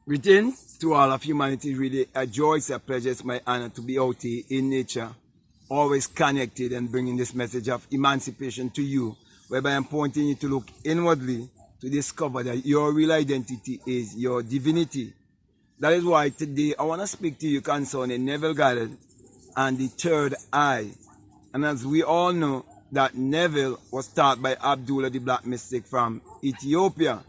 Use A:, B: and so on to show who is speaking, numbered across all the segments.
A: Greetings to all of humanity. Really a joy, it's a pleasure, it's my honor to be out here in nature, always connected and bringing this message of emancipation to you, whereby I'm pointing you to look inwardly to discover that your real identity is your divinity. That is why today I want to speak to you concerning Neville Goddard and the third eye. And as we all know, that Neville was taught by Abdullah the black mystic from Ethiopia.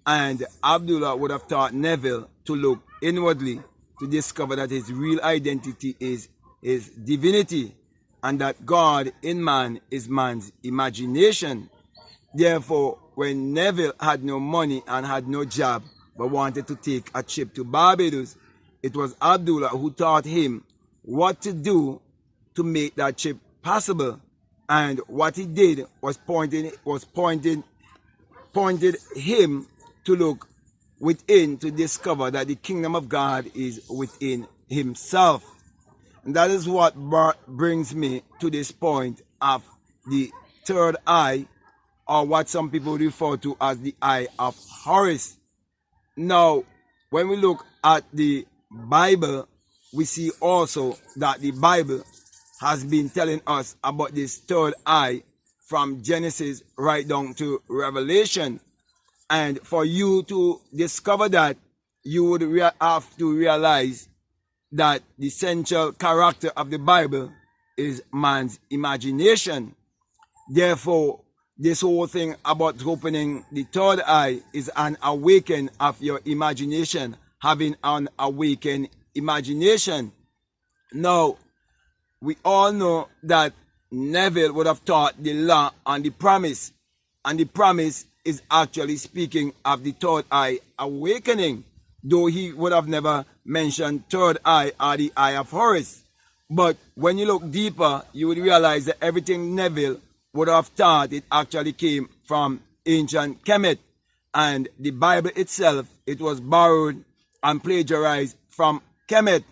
A: And Abdullah would have taught Neville to look inwardly to discover that his real identity is his divinity, and that God in man is man's imagination. Therefore, when Neville had no money and had no job but wanted to take a trip to Barbados, it was Abdullah who taught him what to do to make that trip possible. And what he did was pointed him to look within to discover that the kingdom of God is within himself. And that is what brings me to this point of the third eye, or what some people refer to as the Eye of Horus. Now, when we look at the Bible, we see also that the Bible has been telling us about this third eye from Genesis right down to Revelation. And for you to discover that, you would have to realize that the central character of the Bible is man's imagination. Therefore, this whole thing about opening the third eye is an awakening of your imagination, having an awakened imagination. Now, we all know that Neville would have taught the law and the promise, and the promise is actually speaking of the third eye awakening, though he would have never mentioned third eye or the Eye of Horus. But when you look deeper, you would realize that everything Neville would have taught, it actually came from ancient Kemet, and the Bible itself, it was borrowed and plagiarized from Kemet,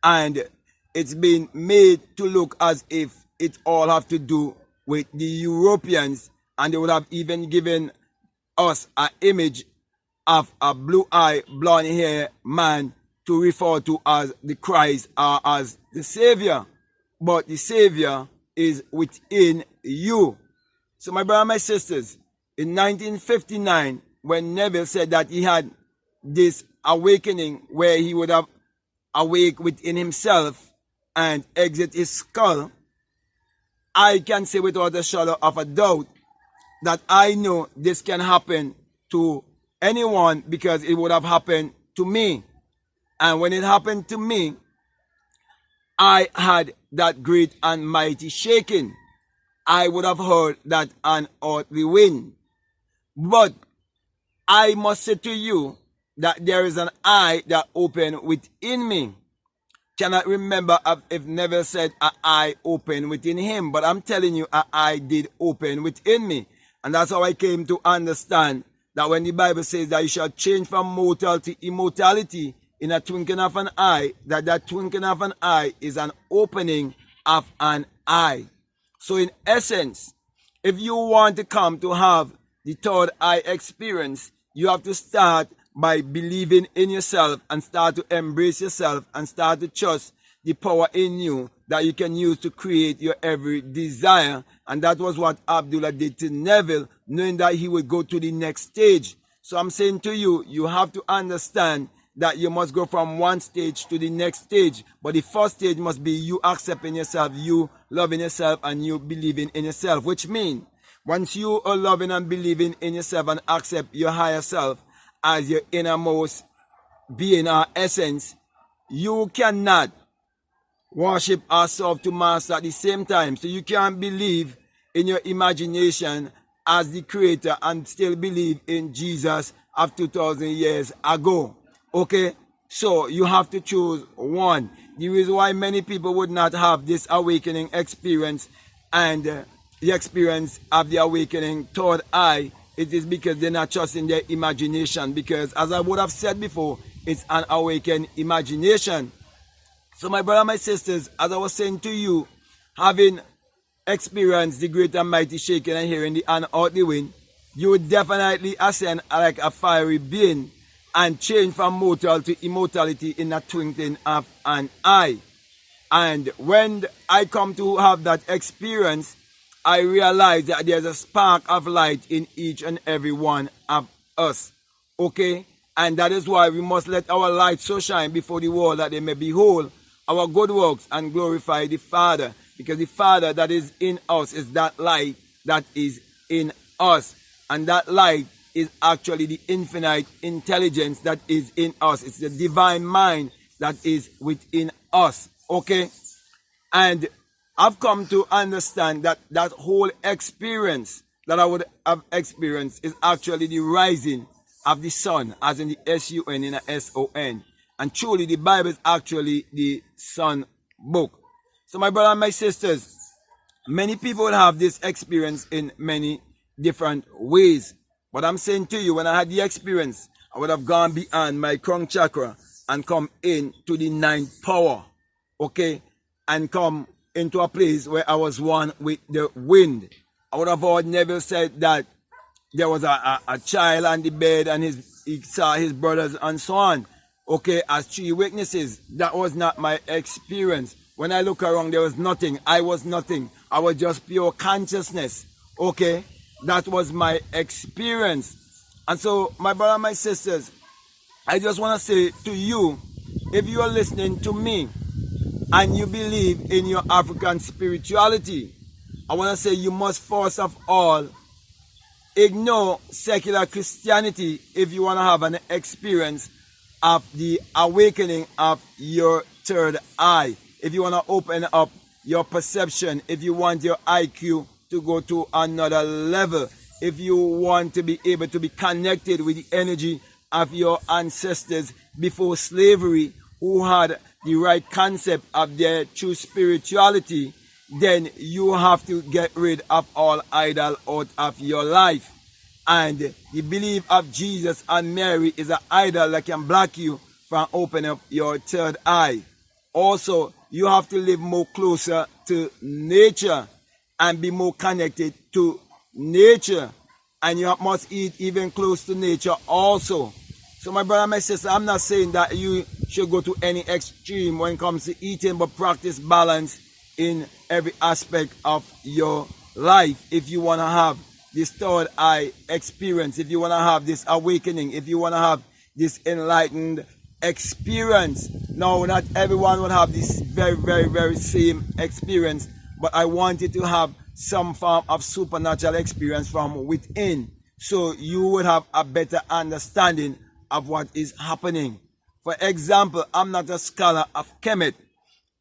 A: and it's been made to look as if it all have to do with the Europeans, and they would have even given us an image of a blue-eyed, blonde-haired man to refer to as the Christ or as the Savior. But the Savior is within you. So my brothers and my sisters, in 1959, when Neville said that he had this awakening where he would have awake within himself and exit his skull, I can say without a shadow of a doubt that I know this can happen to anyone, because it would have happened to me. And when it happened to me, I had that great and mighty shaking. I would have heard that unearthly wind. But I must say to you that there is an eye that opened within me. Cannot remember if Neville said an eye opened within him, but I'm telling you, an eye did open within me. And that's how I came to understand that when the Bible says that you shall change from mortal to immortality in a twinkling of an eye, that twinkling of an eye is an opening of an eye. So in essence, if you want to come to have the third eye experience, you have to start by believing in yourself and start to embrace yourself and start to trust the power in you that you can use to create your every desire. And that was what Abdullah did to Neville, knowing that he would go to the next stage. So I'm saying to you, you have to understand that you must go from one stage to the next stage. But the first stage must be you accepting yourself, you loving yourself, and you believing in yourself. Which means, once you are loving and believing in yourself and accept your higher self as your innermost being or essence, you cannot worship or serve to master at the same time. So you can't believe in your imagination as the creator and still believe in Jesus of 2,000 years ago. Okay, so you have to choose one. The reason why many people would not have this awakening experience and the experience of the awakening third eye, it is because they're not trusting their imagination. Because as I would have said before, it's an awakened imagination. So my brother, my sisters, as I was saying to you, having experienced the great and mighty shaking and hearing the unearthly wind, you would definitely ascend like a fiery being and change from mortal to immortality in a twinkling of an eye. And when I come to have that experience, I realize that there's a spark of light in each and every one of us. Okay? And that is why we must let our light so shine before the world that they may behold our good works and glorify the Father. Because the Father that is in us is that light that is in us. And that light is actually the infinite intelligence that is in us. It's the divine mind that is within us. Okay? And I've come to understand that that whole experience that I would have experienced is actually the rising of the sun, as in the S-U-N, in a S-O-N. And truly, the Bible is actually the sun book. So my brother and my sisters, many people have this experience in many different ways. But I'm saying to you, when I had the experience, I would have gone beyond my crown chakra and come into the ninth power. Okay? And come into a place where I was one with the wind. I would have heard Neville said that there was a child on the bed and he saw his brothers and so on. Okay, as three witnesses. That was not my experience. When I look around, there was nothing. I was nothing. I was just pure consciousness. Okay, that was my experience. And so, my brother and my sisters, I just want to say to you, if you are listening to me and you believe in your African spirituality, I want to say you must first of all ignore secular Christianity if you want to have an experience of the awakening of your third eye. If you want to open up your perception, if you want your IQ to go to another level, if you want to be able to be connected with the energy of your ancestors before slavery, who had the right concept of their true spirituality, then you have to get rid of all idol out of your life. And the belief of Jesus and Mary is an idol that can block you from opening up your third eye. Also, you have to live more closer to nature and be more connected to nature. And you must eat even close to nature also. So my brother and my sister, I'm not saying that you should go to any extreme when it comes to eating, but practice balance in every aspect of your life. If you want to have this third eye experience, if you want to have this awakening, if you want to have this enlightened experience. Now, not everyone will have this very same experience, but I want you to have some form of supernatural experience from within, so you would have a better understanding of what is happening. For example, I'm not a scholar of Kemet,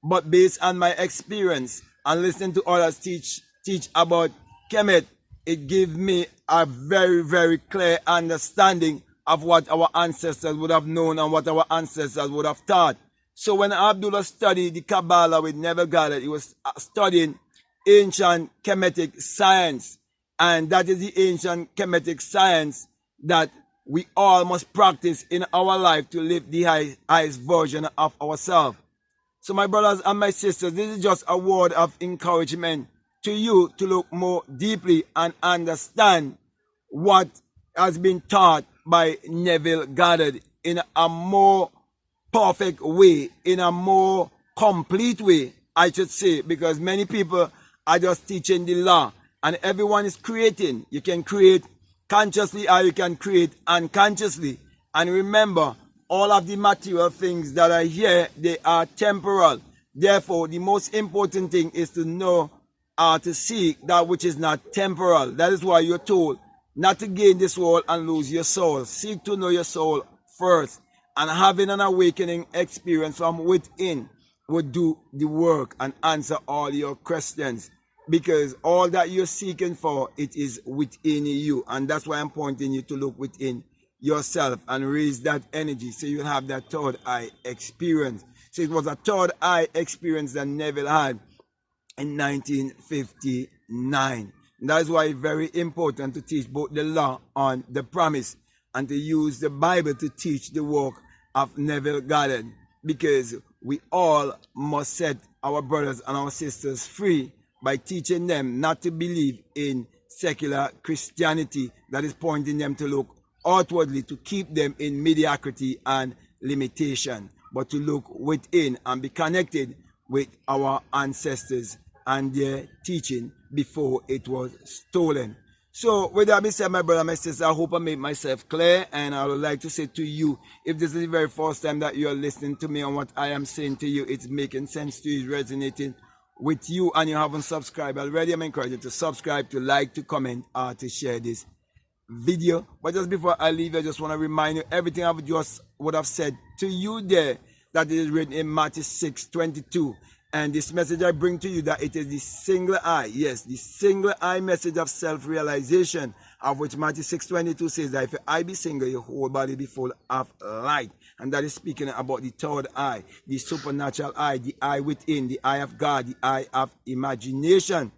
A: but based on my experience and listening to others teach about Kemet, it gives me a very clear understanding of what our ancestors would have known and what our ancestors would have taught. So when Abdullah studied the Kabbalah with Neville Goddard, he was studying ancient Kemetic science. And that is the ancient Kemetic science that we all must practice in our life to live the highest version of ourselves. So my brothers and my sisters, this is just a word of encouragement to you to look more deeply and understand what has been taught by Neville Goddard in a more perfect way, in a more complete way, I should say, because many people are just teaching the law and everyone is creating. You can create consciously or you can create unconsciously. And remember, all of the material things that are here, they are temporal. Therefore, the most important thing is to know to seek that which is not temporal. That is why you're told not to gain this world and lose your soul. Seek to know your soul first. And having an awakening experience from within will do the work and answer all your questions. Because all that you're seeking for, it is within you. And that's why I'm pointing you to look within yourself and raise that energy so you'll have that third eye experience. So it was a third eye experience that Neville had in 1959. And that's why it's very important to teach both the law and the promise and to use the Bible to teach the work of Neville Goddard, because we all must set our brothers and our sisters free by teaching them not to believe in secular Christianity that is pointing them to look outwardly to keep them in mediocrity and limitation, but to look within and be connected with our ancestors and their teaching before it was stolen. So with that being said, my brother, my sister, I hope I made myself clear, and I would like to say to you, if this is the very first time that you are listening to me and what I am saying to you, it's making sense to you, it's resonating with you, and you haven't subscribed already, I'm encouraging you to subscribe, to like, to comment, or to share this video. But just before I leave, I just want to remind you everything I just would have said to you there, that it is written in Matthew 6:22. And this message I bring to you, that it is the single eye, yes, the single eye message of self-realization, of which Matthew 6:22 says that if your eye be single, your whole body be full of light. And that is speaking about the third eye, the supernatural eye, the eye within, the eye of God, the eye of imagination,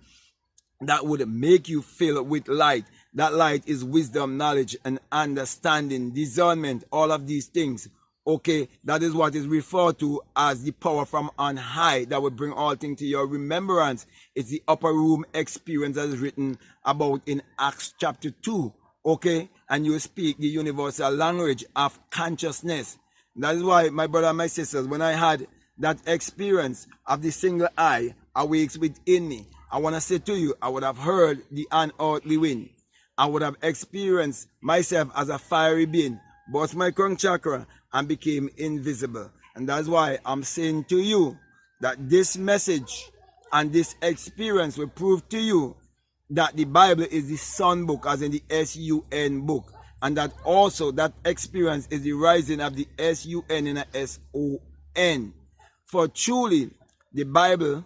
A: that would make you fill with light. That light is wisdom, knowledge, and understanding, discernment, all of these things. Okay, that is what is referred to as the power from on high that will bring all things to your remembrance. It's the upper room experience that is written about in Acts chapter 2. Okay, and you speak the universal language of consciousness. That is why, my brother and my sisters, when I had that experience of the single eye awakes within me, I want to say to you, I would have heard the unearthly wind. I would have experienced myself as a fiery being, burst my crown chakra, and became invisible. And that's why I'm saying to you that this message and this experience will prove to you that the Bible is the Sun book, as in the S-U-N book. And that also that experience is the rising of the S-U-N in a S-O-N. For truly the Bible,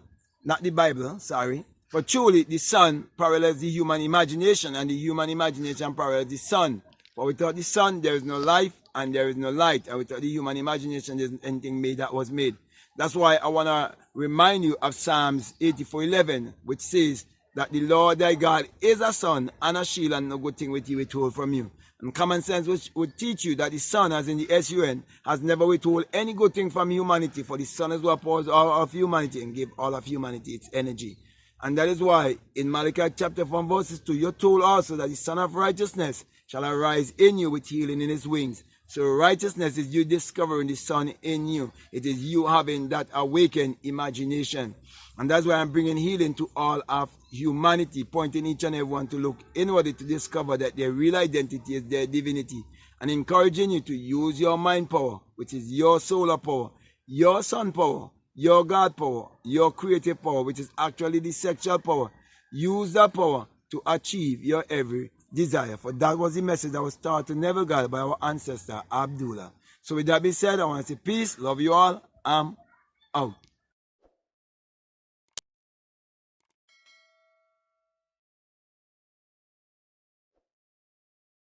A: for truly the sun parallels the human imagination, and the human imagination parallels the sun. For without the sun, there is no life, and there is no light. And without the human imagination, there isn't anything made that was made. That's why I want to remind you of Psalms 84:11, which says that the Lord thy God is a sun and a shield, and no good thing will he withhold from you. And common sense which would teach you that the sun, as in the S-U-N, has never withhold any good thing from humanity, for the sun is what pours all of humanity and give all of humanity its energy. And that is why in Malachi chapter 4 verses 2, you're told also that the Son of Righteousness shall arise in you with healing in his wings. So righteousness is you discovering the sun in you. It is you having that awakened imagination. And that's why I'm bringing healing to all of humanity, pointing each and everyone to look inwardly to discover that their real identity is their divinity, and encouraging you to use your mind power, which is your solar power, your sun power, your God power, your creative power, which is actually the sexual power. Use that power to achieve your every desire. For that was the message that was taught to Neville Goddard by our ancestor Abdullah. So with that being said, I want to say peace, love you all, I'm out.